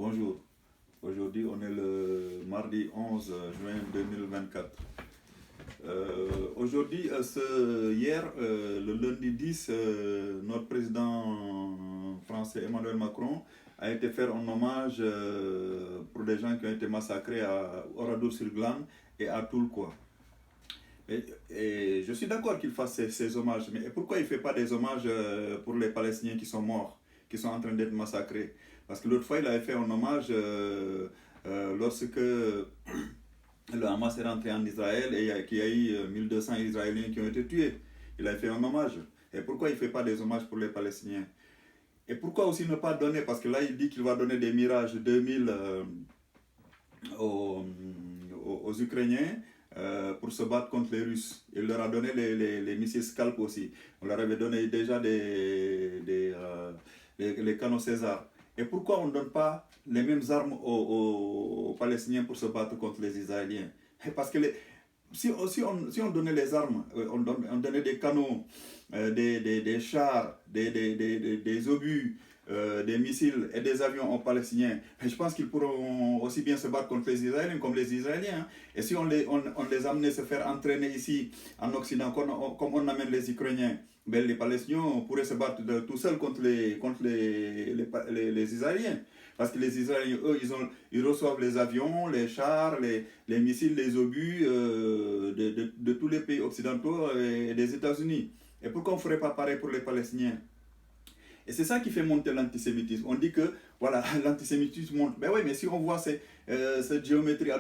Bonjour, aujourd'hui on est le mardi 11 juin 2024. Hier, le lundi 10, notre président français Emmanuel Macron a été faire un hommage pour des gens qui ont été massacrés à Oradour-sur-Glane et à Toulkois. Et je suis d'accord qu'il fasse ces hommages, mais pourquoi il ne fait pas des hommages pour les Palestiniens qui sont morts, qui sont en train d'être massacrés? Parce que l'autre fois, il avait fait un hommage lorsque le Hamas est rentré en Israël et qu'il y a eu 1200 Israéliens qui ont été tués. Il a fait un hommage. Et pourquoi il ne fait pas des hommages pour les Palestiniens? Et pourquoi aussi ne pas donner, parce que là il dit qu'il va donner des Mirage 2000 aux Ukrainiens pour se battre contre les Russes. Il leur a donné les missiles Scalp aussi. On leur avait donné déjà les canons César. Et pourquoi on ne donne pas les mêmes armes aux Palestiniens pour se battre contre les Israéliens? Parce que si on donnait les armes, on donnait des canons, des chars, des obus, des missiles et des avions aux Palestiniens, je pense qu'ils pourront aussi bien se battre contre les Israéliens comme les Israéliens. Et si on les amenait se faire entraîner ici en Occident, comme on amène les Ukrainiens, ben les Palestiniens pourraient se battre tout seuls contre les Israéliens. Parce que les Israéliens, eux, ils reçoivent les avions, les chars, les missiles, les obus de tous les pays occidentaux et des États-Unis. Et pourquoi on ne ferait pas pareil pour les Palestiniens? Et c'est ça qui fait monter l'antisémitisme. On dit que voilà, l'antisémitisme monte. Ben oui, mais si on voit cette géométrie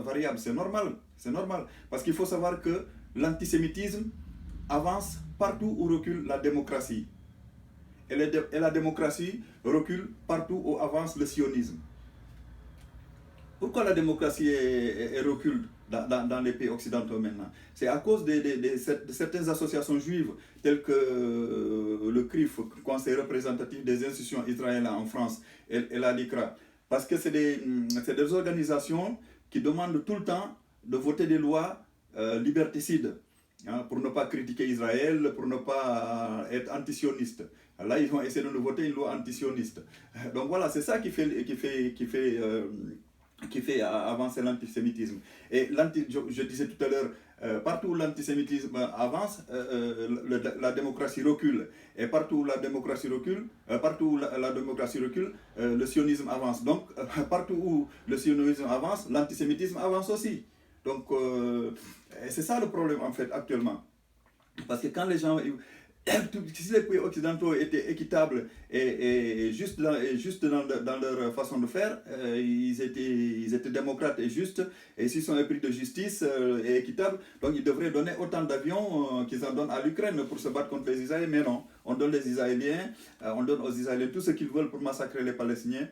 variable, c'est normal. C'est normal. Parce qu'il faut savoir que l'antisémitisme avance partout où recule la démocratie. Et la démocratie recule partout où avance le sionisme. Pourquoi la démocratie recule dans les pays occidentaux maintenant? C'est à cause de certaines associations juives, telles que le CRIF, Conseil représentatif des institutions israéliennes en France, et la DICRA. Parce que c'est des organisations qui demandent tout le temps de voter des lois liberticides, pour ne pas critiquer Israël, pour ne pas être antisioniste. Là, ils ont essayé de nous voter une loi antisioniste. Donc voilà, c'est ça qui fait avancer l'antisémitisme. Et je disais tout à l'heure, partout où l'antisémitisme avance, la démocratie recule. Et partout où la démocratie recule, le sionisme avance. Donc, partout où le sionisme avance, l'antisémitisme avance aussi. Donc, c'est ça le problème en fait actuellement. Parce que quand les gens... Si les pays occidentaux étaient équitables et juste dans leur façon de faire, ils étaient démocrates et justes, et s'ils sont épris de justice et équitables, donc ils devraient donner autant d'avions qu'ils en donnent à l'Ukraine pour se battre contre les Israéliens. Mais non, on donne les Israéliens, on donne aux Israéliens tout ce qu'ils veulent pour massacrer les Palestiniens.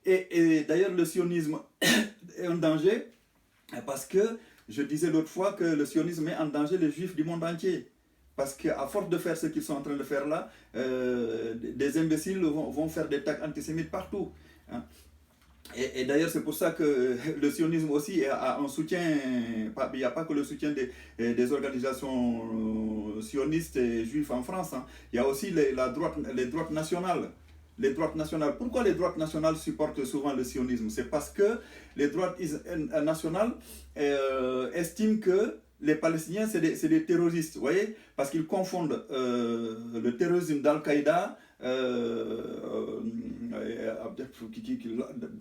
Et d'ailleurs, le sionisme est un danger, parce que je disais l'autre fois que le sionisme met en danger les juifs du monde entier. Parce qu'à force de faire ce qu'ils sont en train de faire là, des imbéciles vont faire des attaques antisémites partout. Hein. Et d'ailleurs, c'est pour ça que le sionisme aussi a un soutien. Il n'y a pas que le soutien des organisations sionistes et juifs en France. Hein. Il y a aussi les droites nationales. Les droites nationales. Pourquoi les droites nationales supportent souvent le sionisme? C'est parce que les droites nationales estiment que les Palestiniens, c'est des terroristes, vous voyez? Parce qu'ils confondent le terrorisme d'Al-Qaïda,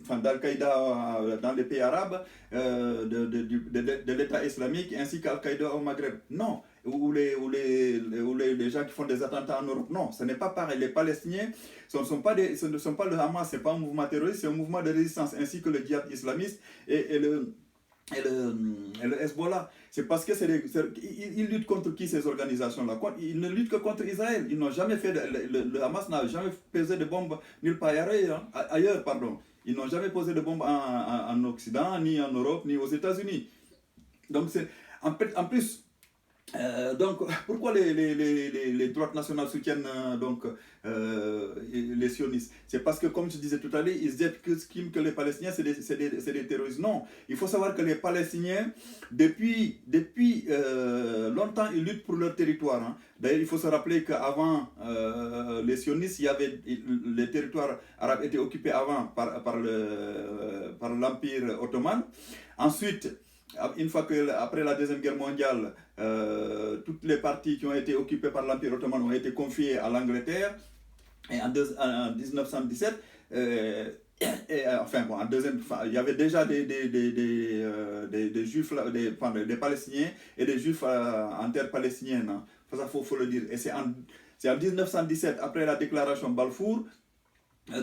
d'Al-Qaïda dans les pays arabes, de l'État islamique, ainsi qu'Al-Qaïda au Maghreb. Non, ou les gens qui font des attentats en Europe. Non, ce n'est pas pareil. Les Palestiniens, ce ne sont pas le Hamas, ce n'est pas un mouvement terroriste, c'est un mouvement de résistance, ainsi que le djihad islamiste et le Hezbollah. C'est parce que ils luttent contre qui, ces organisations-là? Ils ne luttent que contre Israël. Ils n'ont jamais fait le Hamas n'a jamais posé de bombes nulle part ailleurs. Ils n'ont jamais posé de bombes en Occident, ni en Europe, ni aux États-Unis. Donc en plus, Donc, pourquoi les droites nationales soutiennent les sionistes? C'est parce que, comme je disais tout à l'heure, ils disent que les Palestiniens, c'est des terroristes. Non, il faut savoir que les Palestiniens, depuis longtemps, ils luttent pour leur territoire. Hein. D'ailleurs, il faut se rappeler qu'avant les sionistes, les territoires arabes étaient occupés avant par l'Empire ottoman. Ensuite, une fois après la Deuxième Guerre mondiale, toutes les parties qui ont été occupées par l'Empire ottoman ont été confiées à l'Angleterre. Et en 1917, il y avait déjà des juifs, des Palestiniens et des juifs en terre palestinienne. Hein. Ça, faut le dire. Et c'est en 1917, après la déclaration Balfour,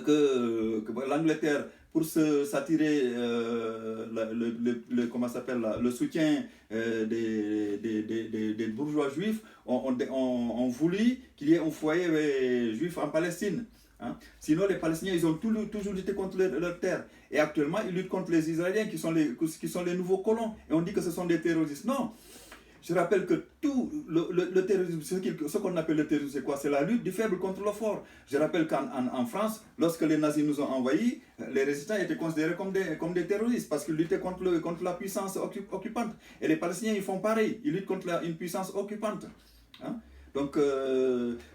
que l'Angleterre, pour s'attirer le soutien des bourgeois juifs, ont voulu qu'il y ait un foyer juif en Palestine. Hein. Sinon, les Palestiniens, ils ont toujours lutté contre leur terre. Et actuellement, ils luttent contre les Israéliens qui sont les nouveaux colons. Et on dit que ce sont des terroristes. Non! Je rappelle que tout le terrorisme, ce qu'on appelle le terrorisme, c'est quoi? C'est la lutte du faible contre le fort. Je rappelle qu'en France, lorsque les nazis nous ont envahis, les résistants étaient considérés comme des terroristes parce qu'ils luttaient contre la puissance occupante. Et les Palestiniens, ils font pareil. Ils luttent contre une puissance occupante. Hein? Donc,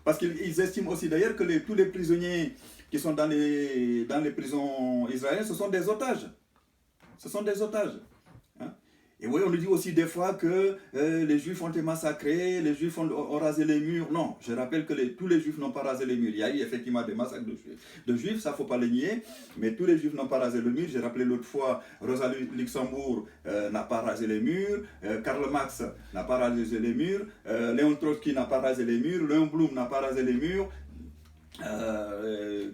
parce qu'ils estiment aussi d'ailleurs que tous les prisonniers qui sont dans les prisons israéliennes, ce sont des otages. Ce sont des otages. Et oui, on nous dit aussi des fois que les Juifs ont été massacrés, les Juifs ont rasé les murs. Non, je rappelle que tous les Juifs n'ont pas rasé les murs. Il y a eu effectivement des massacres de Juifs, ça ne faut pas le nier, mais tous les Juifs n'ont pas rasé le mur. J'ai rappelé l'autre fois, Rosa Luxembourg n'a pas rasé les murs, Karl Marx n'a pas rasé les murs, Léon Trotsky n'a pas rasé les murs, Léon Blum n'a pas rasé les murs.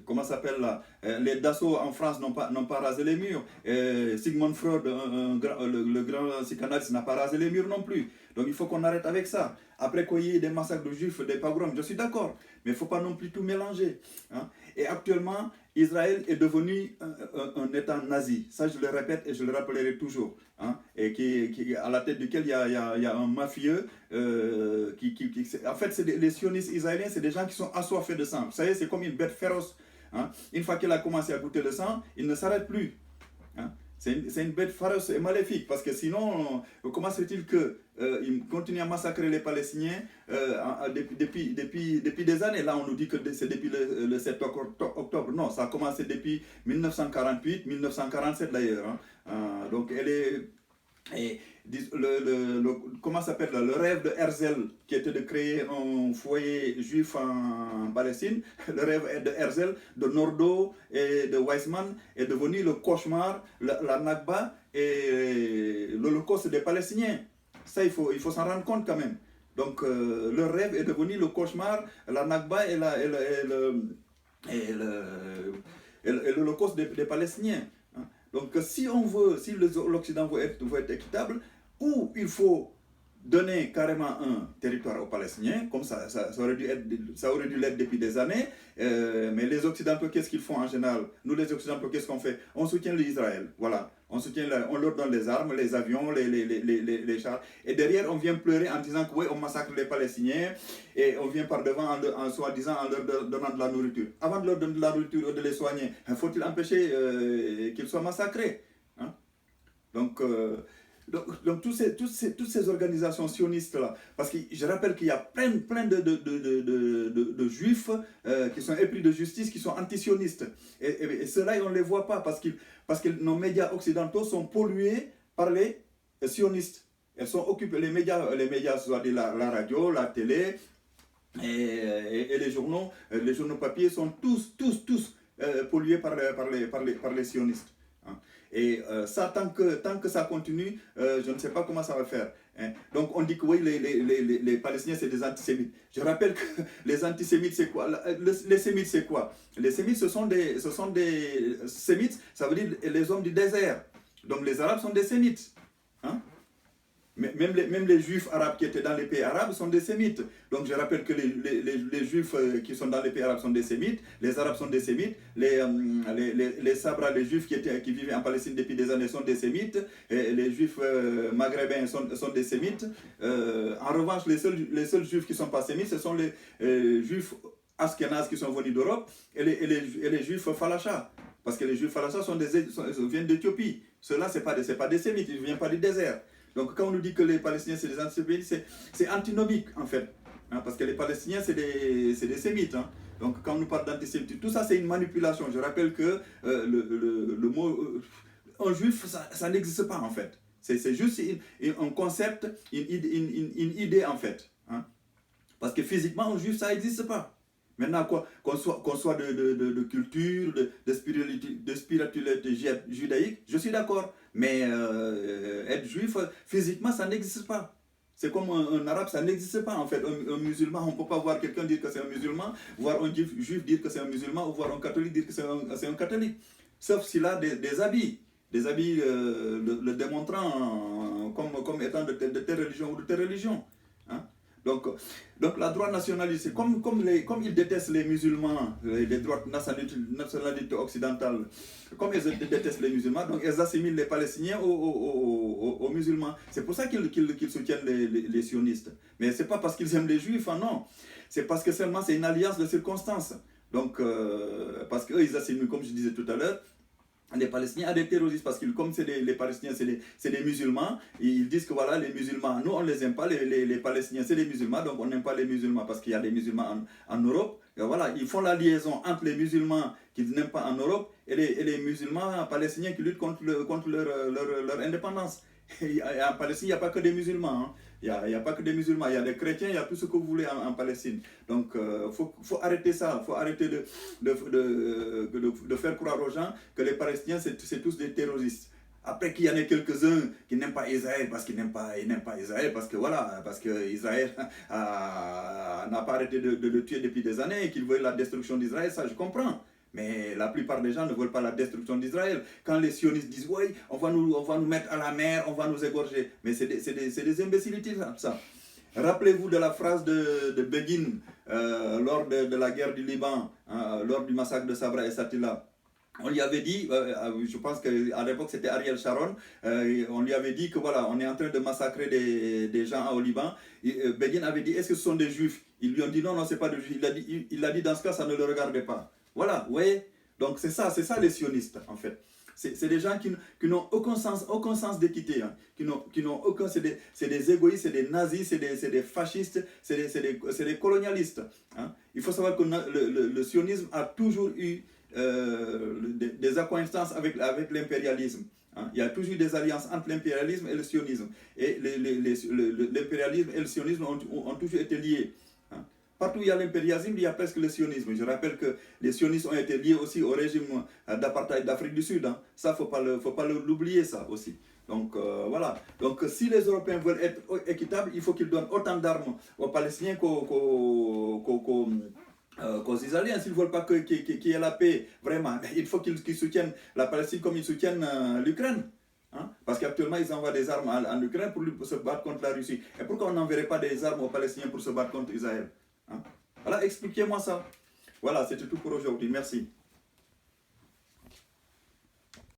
Comment s'appelle là, les Dassault en France n'ont pas rasé les murs. Sigmund Freud, le grand psychanalyste, n'a pas rasé les murs non plus. Donc il faut qu'on arrête avec ça. Après qu'il y ait des massacres de juifs, des pogroms, je suis d'accord, mais il ne faut pas non plus tout mélanger. Hein. Et actuellement, Israël est devenu un État nazi. Ça, je le répète et je le rappellerai toujours. Hein. Et à la tête duquel il y a un mafieux. En fait, les sionistes israéliens, c'est des gens qui sont assoiffés de sang. Vous savez, c'est comme une bête féroce. Hein. Une fois qu'il a commencé à goûter le sang, il ne s'arrête plus. Hein. C'est une bête féroce et maléfique, parce que sinon, comment se fait-il qu'il continue à massacrer les Palestiniens depuis des années? Là, on nous dit que c'est depuis le 7 octobre. Non, ça a commencé depuis 1948, 1947 d'ailleurs. Hein. Donc, elle est... Et comment s'appelle le rêve de Herzl, qui était de créer un foyer juif en Palestine, le rêve de Herzl, de Nordau et de Weizmann est devenu le cauchemar, la Nakba et l'Holocauste des Palestiniens. Ça, il faut s'en rendre compte quand même. Donc, le rêve est devenu le cauchemar, la Nakba et l'Holocauste des Palestiniens. Donc, si l'Occident veut être équitable, ou il faut donner carrément un territoire aux Palestiniens, comme ça aurait dû l'être depuis des années, mais les Occidentaux, qu'est-ce qu'ils font en général? Nous, les Occidentaux, qu'est-ce qu'on fait? On soutient l'Israël, voilà. On leur donne les armes, les avions, les chars, et derrière, on vient pleurer en disant que oui, on massacre les Palestiniens, et on vient par devant en soi-disant en leur donnant de la nourriture. Avant de leur donner de la nourriture ou de les soigner, faut-il empêcher qu'ils soient massacrés? Hein? Donc, toutes ces organisations sionistes-là, parce que je rappelle qu'il y a plein de juifs qui sont épris de justice, qui sont anti-sionistes. Et ceux-là, on ne les voit pas parce que nos médias occidentaux sont pollués par les sionistes. Elles sont occupées, les médias, soit la radio, la télé et les journaux papier sont tous pollués par les sionistes. Et ça, tant que ça continue, je ne sais pas comment ça va faire. Hein. Donc on dit que oui, les Palestiniens, c'est des antisémites. Je rappelle que les antisémites, c'est quoi? Les sémites, c'est quoi? Les sémites, ce sont des sémites, ça veut dire les hommes du désert. Donc les Arabes sont des sémites. Hein. même les juifs arabes qui étaient dans les pays arabes sont des sémites. Donc je rappelle que les juifs qui sont dans les pays arabes sont des sémites, les arabes sont des sémites, les sabras, les juifs qui vivaient en Palestine depuis des années sont des sémites, et les juifs maghrébins sont des sémites. En revanche, les seuls juifs qui ne sont pas sémites, ce sont les juifs Ashkénazes qui sont venus d'Europe et les juifs falachas. Parce que les juifs falachas viennent d'Éthiopie. Ceux-là, ce n'est pas des sémites, ils ne viennent pas du désert. Donc quand on nous dit que les Palestiniens c'est des antisémites, c'est antinomique en fait. Hein, parce que les Palestiniens c'est des sémites. Hein. Donc quand on nous parle d'antisémitisme, tout ça c'est une manipulation. Je rappelle que le mot un juif, ça n'existe pas en fait. C'est juste un concept, une idée en fait. Hein. Parce que physiquement, un juif, ça n'existe pas. Maintenant, qu'on soit de culture, de spiritualité judaïque, je suis d'accord. Mais être juif, physiquement, ça n'existe pas. C'est comme un arabe, ça n'existe pas en fait. Un musulman, on ne peut pas voir quelqu'un dire que c'est un musulman, voir un juif dire que c'est un musulman, ou voir un catholique dire que c'est un catholique. Sauf s'il a des habits. Des habits le démontrant comme étant de telle religion ou de telle religion. Hein? Donc la droite nationaliste, comme ils détestent les musulmans, les droites nationalistes occidentales, comme ils détestent les musulmans, donc ils assimilent les Palestiniens aux musulmans. C'est pour ça qu'ils soutiennent les sionistes. Mais ce n'est pas parce qu'ils aiment les juifs, hein, non. C'est parce que seulement c'est une alliance de circonstances. Donc, parce qu'eux, ils assimilent, comme je disais tout à l'heure, les Palestiniens à des terroristes, parce que comme les Palestiniens c'est des musulmans, ils disent que voilà, les musulmans, nous on ne les aime pas, les Palestiniens c'est des musulmans, donc on n'aime pas les musulmans parce qu'il y a des musulmans en Europe. Et voilà, ils font la liaison entre les musulmans qu'ils n'aiment pas en Europe et les musulmans palestiniens qui luttent contre leur indépendance. Et en Palestine, il n'y a pas que des musulmans. Hein. Il n'y a pas que des musulmans, il y a des chrétiens, il y a tout ce que vous voulez en Palestine. Donc, faut arrêter ça, il faut arrêter de faire croire aux gens que les Palestiniens, c'est tous des terroristes. Après qu'il y en ait quelques-uns qui n'aiment pas Israël parce qu'ils n'aiment pas Israël, parce que voilà, parce que Israël n'a pas arrêté de le tuer depuis des années et qu'ils veulent la destruction d'Israël, ça je comprends. Mais la plupart des gens ne veulent pas la destruction d'Israël. Quand les sionistes disent « Oui, on va nous mettre à la mer, on va nous égorger », mais c'est des imbécilités ça. Rappelez-vous de la phrase de Begin lors de la guerre du Liban, lors du massacre de Sabra et Shatila. On lui avait dit, je pense qu'à l'époque c'était Ariel Sharon, on lui avait dit que voilà, on est en train de massacrer des gens au Liban. Begin avait dit, est-ce que ce sont des juifs? Ils lui ont dit non, c'est pas des juifs. Il a dit dans ce cas, ça ne le regardait pas. Voilà, vous voyez. Donc c'est ça les sionistes en fait. C'est des gens qui n'ont aucun sens d'équité, hein, qui n'ont aucun, c'est des égoïstes, c'est des nazis, c'est des fascistes, c'est des colonialistes. Hein. Il faut savoir que le sionisme a toujours eu des accointances avec l'impérialisme. Hein. Il y a toujours eu des alliances entre l'impérialisme et le sionisme. Et l'impérialisme et le sionisme ont toujours été liés. Hein. Partout où il y a l'impérialisme, il y a presque le sionisme. Je rappelle que les sionistes ont été liés aussi au régime d'apartheid d'Afrique du Sud. Hein. Ça, faut pas l'oublier, ça aussi. Donc voilà. Donc si les Européens veulent être équitables, il faut qu'ils donnent autant d'armes aux Palestiniens qu'aux Israéliens. S'ils ne veulent pas qu'il y ait la paix, vraiment, il faut qu'ils soutiennent la Palestine comme ils soutiennent l'Ukraine. Hein? Parce qu'actuellement, ils envoient des armes en Ukraine pour se battre contre la Russie. Et pourquoi on n'enverrait pas des armes aux Palestiniens pour se battre contre Israël? Hein? Voilà, expliquez-moi ça. Voilà, c'était tout pour aujourd'hui. Merci.